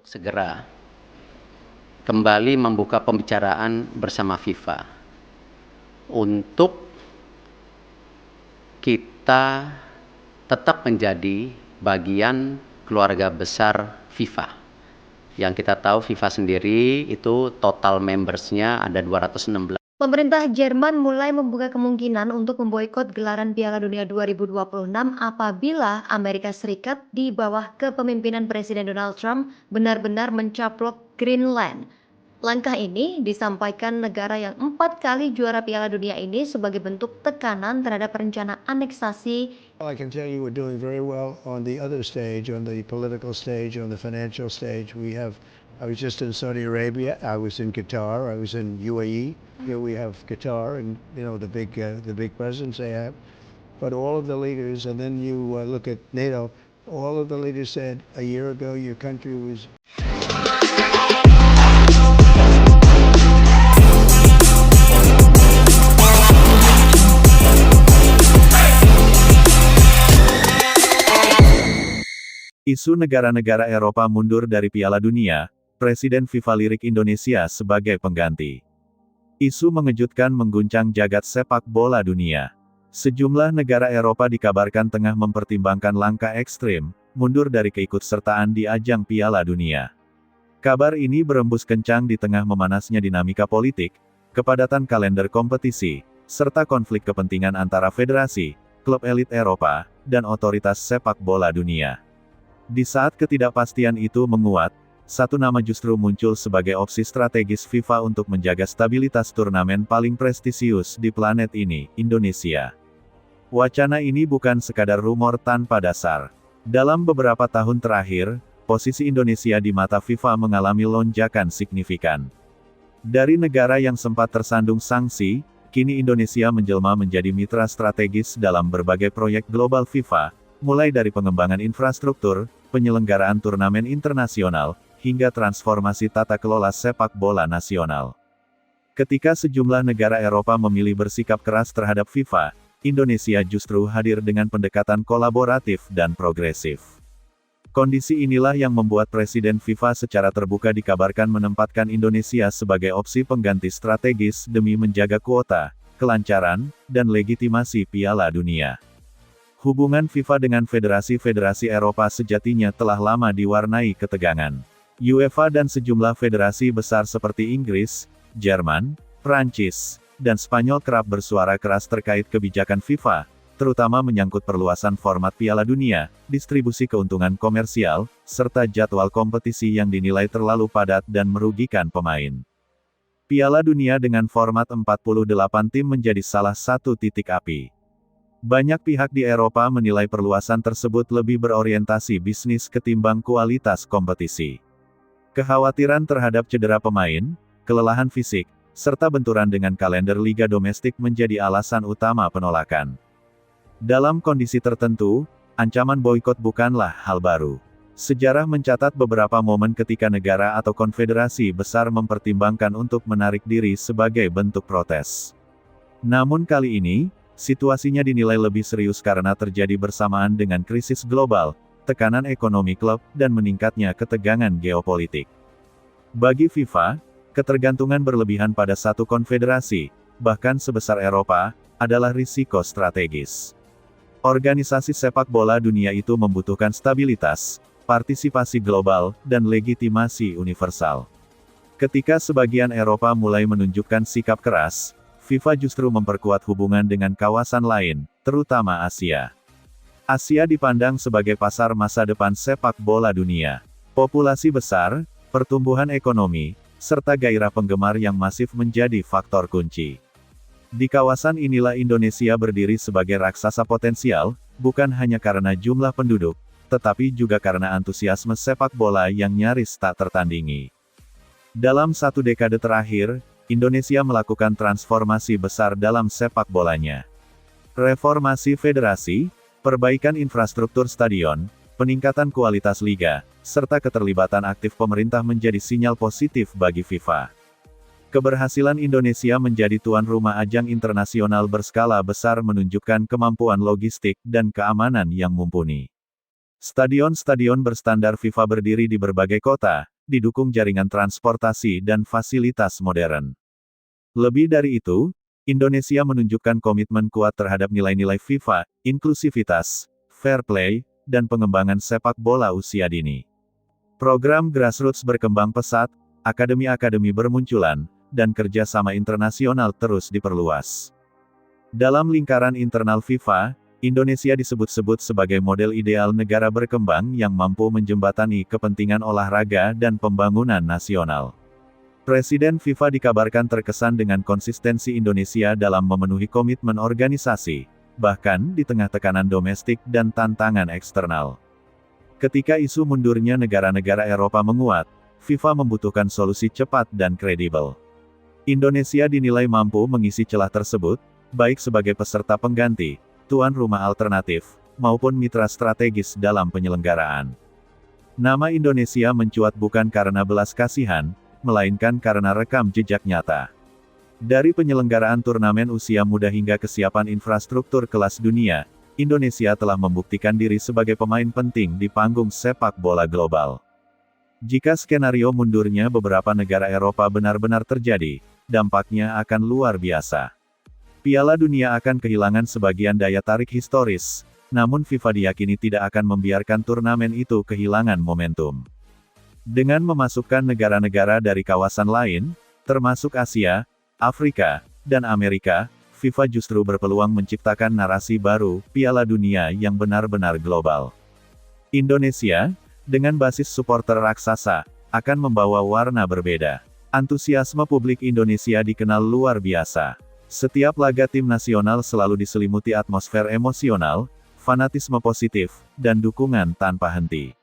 untuk segera kembali membuka pembicaraan bersama FIFA untuk kita tetap menjadi bagian keluarga besar FIFA. Yang kita tahu FIFA sendiri itu total membersnya ada 216. Pemerintah Jerman mulai membuka kemungkinan untuk memboikot gelaran Piala Dunia 2026 apabila Amerika Serikat di bawah kepemimpinan Presiden Donald Trump benar-benar mencaplok Greenland. Langkah ini disampaikan negara yang 4 kali juara Piala Dunia ini sebagai bentuk tekanan terhadap rencana aneksasi. I can tell you we're doing very well on the other stage, on the political stage, on the financial stage. I was just in Saudi Arabia, I was in Qatar, I was in UAE. Here we have Qatar and the big presence they have. But all of the leaders, and then you look at NATO, all of the leaders said a year ago your country was. Isu negara-negara Eropa mundur dari Piala Dunia, Presiden FIFA lirik Indonesia sebagai pengganti. Isu mengejutkan mengguncang jagat sepak bola dunia. Sejumlah negara Eropa dikabarkan tengah mempertimbangkan langkah ekstrim, mundur dari keikutsertaan di ajang Piala Dunia. Kabar ini berembus kencang di tengah memanasnya dinamika politik, kepadatan kalender kompetisi, serta konflik kepentingan antara federasi, klub elit Eropa, dan otoritas sepak bola dunia. Di saat ketidakpastian itu menguat, satu nama justru muncul sebagai opsi strategis FIFA untuk menjaga stabilitas turnamen paling prestisius di planet ini, Indonesia. Wacana ini bukan sekadar rumor tanpa dasar. Dalam beberapa tahun terakhir, posisi Indonesia di mata FIFA mengalami lonjakan signifikan. Dari negara yang sempat tersandung sanksi, kini Indonesia menjelma menjadi mitra strategis dalam berbagai proyek global FIFA, mulai dari pengembangan infrastruktur, penyelenggaraan turnamen internasional, hingga transformasi tata kelola sepak bola nasional. Ketika sejumlah negara Eropa memilih bersikap keras terhadap FIFA, Indonesia justru hadir dengan pendekatan kolaboratif dan progresif. Kondisi inilah yang membuat Presiden FIFA secara terbuka dikabarkan menempatkan Indonesia sebagai opsi pengganti strategis demi menjaga kuota, kelancaran, dan legitimasi Piala Dunia. Hubungan FIFA dengan federasi-federasi Eropa sejatinya telah lama diwarnai ketegangan. UEFA dan sejumlah federasi besar seperti Inggris, Jerman, Prancis, dan Spanyol kerap bersuara keras terkait kebijakan FIFA, terutama menyangkut perluasan format Piala Dunia, distribusi keuntungan komersial, serta jadwal kompetisi yang dinilai terlalu padat dan merugikan pemain. Piala Dunia dengan format 48 tim menjadi salah satu titik api. Banyak pihak di Eropa menilai perluasan tersebut lebih berorientasi bisnis ketimbang kualitas kompetisi. Kekhawatiran terhadap cedera pemain, kelelahan fisik, serta benturan dengan kalender liga domestik menjadi alasan utama penolakan. Dalam kondisi tertentu, ancaman boikot bukanlah hal baru. Sejarah mencatat beberapa momen ketika negara atau konfederasi besar mempertimbangkan untuk menarik diri sebagai bentuk protes. Namun kali ini, situasinya dinilai lebih serius karena terjadi bersamaan dengan krisis global, tekanan ekonomi klub, dan meningkatnya ketegangan geopolitik. Bagi FIFA, ketergantungan berlebihan pada satu konfederasi, bahkan sebesar Eropa, adalah risiko strategis. Organisasi sepak bola dunia itu membutuhkan stabilitas, partisipasi global, dan legitimasi universal. Ketika sebagian Eropa mulai menunjukkan sikap keras, FIFA justru memperkuat hubungan dengan kawasan lain, terutama Asia. Asia dipandang sebagai pasar masa depan sepak bola dunia. Populasi besar, pertumbuhan ekonomi, serta gairah penggemar yang masif menjadi faktor kunci. Di kawasan inilah Indonesia berdiri sebagai raksasa potensial, bukan hanya karena jumlah penduduk, tetapi juga karena antusiasme sepak bola yang nyaris tak tertandingi. Dalam satu dekade terakhir, Indonesia melakukan transformasi besar dalam sepak bolanya. Reformasi federasi, perbaikan infrastruktur stadion, peningkatan kualitas liga, serta keterlibatan aktif pemerintah menjadi sinyal positif bagi FIFA. Keberhasilan Indonesia menjadi tuan rumah ajang internasional berskala besar menunjukkan kemampuan logistik dan keamanan yang mumpuni. Stadion-stadion berstandar FIFA berdiri di berbagai kota, didukung jaringan transportasi dan fasilitas modern. Lebih dari itu, Indonesia menunjukkan komitmen kuat terhadap nilai-nilai FIFA, inklusivitas, fair play, dan pengembangan sepak bola usia dini. Program grassroots berkembang pesat, akademi-akademi bermunculan, dan kerjasama internasional terus diperluas. Dalam lingkaran internal FIFA, Indonesia disebut-sebut sebagai model ideal negara berkembang yang mampu menjembatani kepentingan olahraga dan pembangunan nasional. Presiden FIFA dikabarkan terkesan dengan konsistensi Indonesia dalam memenuhi komitmen organisasi, bahkan di tengah tekanan domestik dan tantangan eksternal. Ketika isu mundurnya negara-negara Eropa menguat, FIFA membutuhkan solusi cepat dan kredibel. Indonesia dinilai mampu mengisi celah tersebut, baik sebagai peserta pengganti, tuan rumah alternatif, maupun mitra strategis dalam penyelenggaraan. Nama Indonesia mencuat bukan karena belas kasihan, melainkan karena rekam jejak nyata. Dari penyelenggaraan turnamen usia muda hingga kesiapan infrastruktur kelas dunia, Indonesia telah membuktikan diri sebagai pemain penting di panggung sepak bola global. Jika skenario mundurnya beberapa negara Eropa benar-benar terjadi, dampaknya akan luar biasa. Piala Dunia akan kehilangan sebagian daya tarik historis, namun FIFA diyakini tidak akan membiarkan turnamen itu kehilangan momentum. Dengan memasukkan negara-negara dari kawasan lain, termasuk Asia, Afrika, dan Amerika, FIFA justru berpeluang menciptakan narasi baru, Piala Dunia yang benar-benar global. Indonesia, dengan basis supporter raksasa, akan membawa warna berbeda. Antusiasme publik Indonesia dikenal luar biasa. Setiap laga tim nasional selalu diselimuti atmosfer emosional, fanatisme positif, dan dukungan tanpa henti.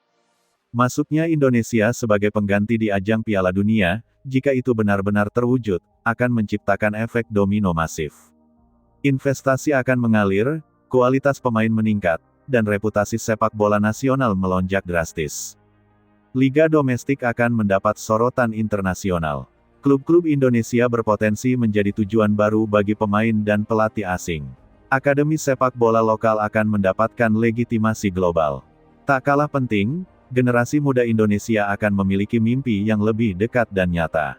Masuknya Indonesia sebagai pengganti di ajang Piala Dunia, jika itu benar-benar terwujud, akan menciptakan efek domino masif. Investasi akan mengalir, kualitas pemain meningkat, dan reputasi sepak bola nasional melonjak drastis. Liga domestik akan mendapat sorotan internasional. Klub-klub Indonesia berpotensi menjadi tujuan baru bagi pemain dan pelatih asing. Akademi sepak bola lokal akan mendapatkan legitimasi global. Tak kalah penting, generasi muda Indonesia akan memiliki mimpi yang lebih dekat dan nyata.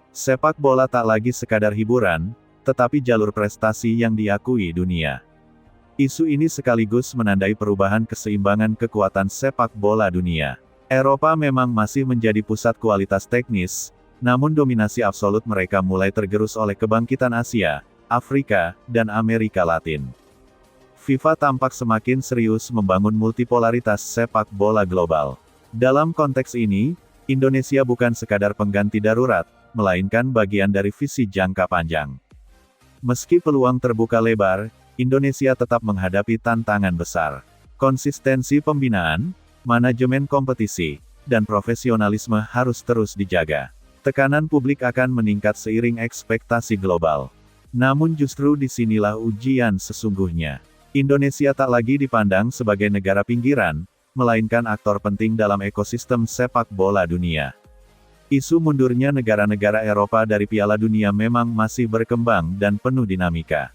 Sepak bola tak lagi sekadar hiburan, tetapi jalur prestasi yang diakui dunia. Isu ini sekaligus menandai perubahan keseimbangan kekuatan sepak bola dunia. Eropa memang masih menjadi pusat kualitas teknis, namun dominasi absolut mereka mulai tergerus oleh kebangkitan Asia, Afrika, dan Amerika Latin. FIFA tampak semakin serius membangun multipolaritas sepak bola global. Dalam konteks ini, Indonesia bukan sekadar pengganti darurat, melainkan bagian dari visi jangka panjang. Meski peluang terbuka lebar, Indonesia tetap menghadapi tantangan besar. Konsistensi pembinaan, manajemen kompetisi, dan profesionalisme harus terus dijaga. Tekanan publik akan meningkat seiring ekspektasi global. Namun justru disinilah ujian sesungguhnya. Indonesia tak lagi dipandang sebagai negara pinggiran, melainkan aktor penting dalam ekosistem sepak bola dunia. Isu mundurnya negara-negara Eropa dari Piala Dunia memang masih berkembang dan penuh dinamika.